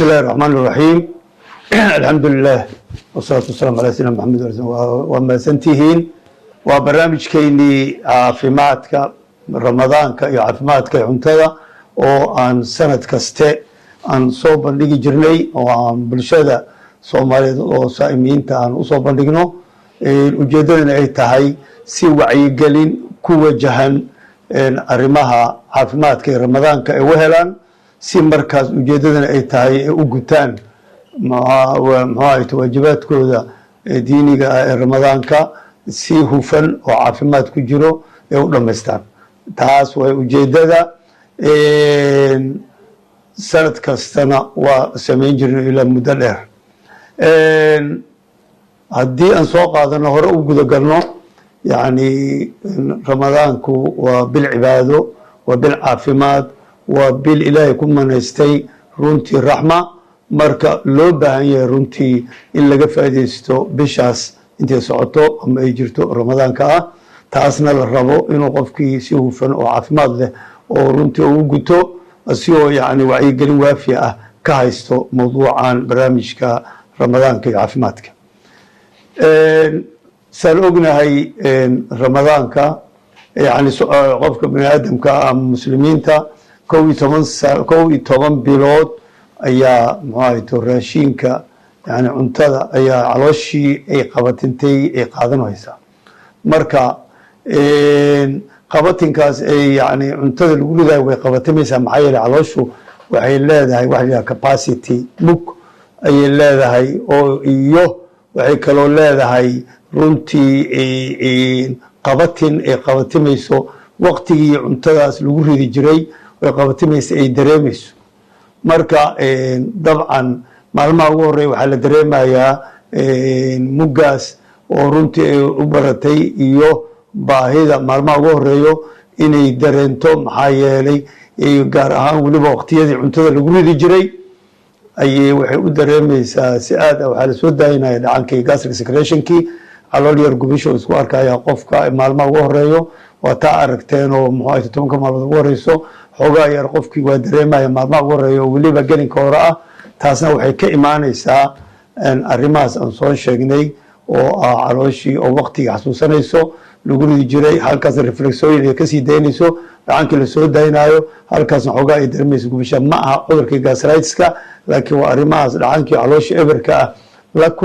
بسم الله الرحمن الرحيم. الحمد لله والصلاة والسلام على سيدنا محمد وما سنتهين وبرنامج كيني عافيماتك رمضان كعافيماتك عنتها وعن سنة كستة عن صوب نيجي جرني وعن بالشدة صومالي وصائمين عن صوب نيجنو الوجدان أي تهاي سوى عيقلين كوة جهن أرمها عافيماتك رمضان كوهلان si markaas ujeedadana ay tahay u gutaan waajibaadkooda diiniga ah ee ramadaanka si hufan oo caafimaad ku jiro ee u dhammaystaan taas way ujeedada sanad kastana waa samayn jirnay ilaa muddo dheer haddii aan soo qaadano hore u gudagalno yani ramadaanku waa bil cibaado waa bil caafimaad waa bil ilaahay ku manaystay runtii raxma marka loo baahan yahay runtii in laga faa'iidaysto bishaas intay socoto ama ay jirto ramadaanka ah taasna la rabo inuu qofkii si hufan oo caafimaad leh oo runtii ugu guto asigoo yani wacyigelin waafi ah ka haysto mawduucan barnaamijka ramadaanka iyo caafimaadka saan ognahay ramadaanka yani qofka bani aadamka ama muslimiinta kow iyo toban bilood ayaa muxuu raashinka yani cuntada ayaa calooshii ay qabatintay ay qaadanaysaa marka qabatinkaas ay yani cuntada lagu ridayo way qabatimaysaa maxaa yeelay calooshu waxay leedahay waxa la yidhaha capacity mug ayay leedahay oo iyo waxay kaloo leedahay runtii qabatin ay qabatimayso waqtigii cuntadaas lagu ridi jiray way qabatimaysa ay dareemayso marka dabcan maalmaha ugu horreya waxaa la dareemayaa muggaas oo runtii ay u baratay iyo baahida maalmaha ugu horeeyo inay dareento maxaa yeelay gaar ahaan weliba waqtiyadii cuntada lagu ridi jiray ayay waxay u dareemaysaa si aad ah waxaa lasoo daayinaya dhacankii gastric secretionkii calool yar gubisho isku arkaya qofka maalmaha ugu horeeyo waa taa aragteen oo muxuu 10 maalmood ugu horeyso xoogaa yar qofkii waa dareemaya maalmaha ugu horeeyo weliba gelinka hore ah taasna waxay ka imaanaysaa arrimahaas aan soo sheegnay oo ah calooshii oo waqtiga xasuusanayso lagu ridi jiray halkaas reflexooyin ay kasii daynayso dhacankii lasoo daynayo halkaasna xoogaa ay dareemayso gubisha ma aha cudurkii gastritis-ka laakiin waa arrimahaas dhacankii calooshii eberka ah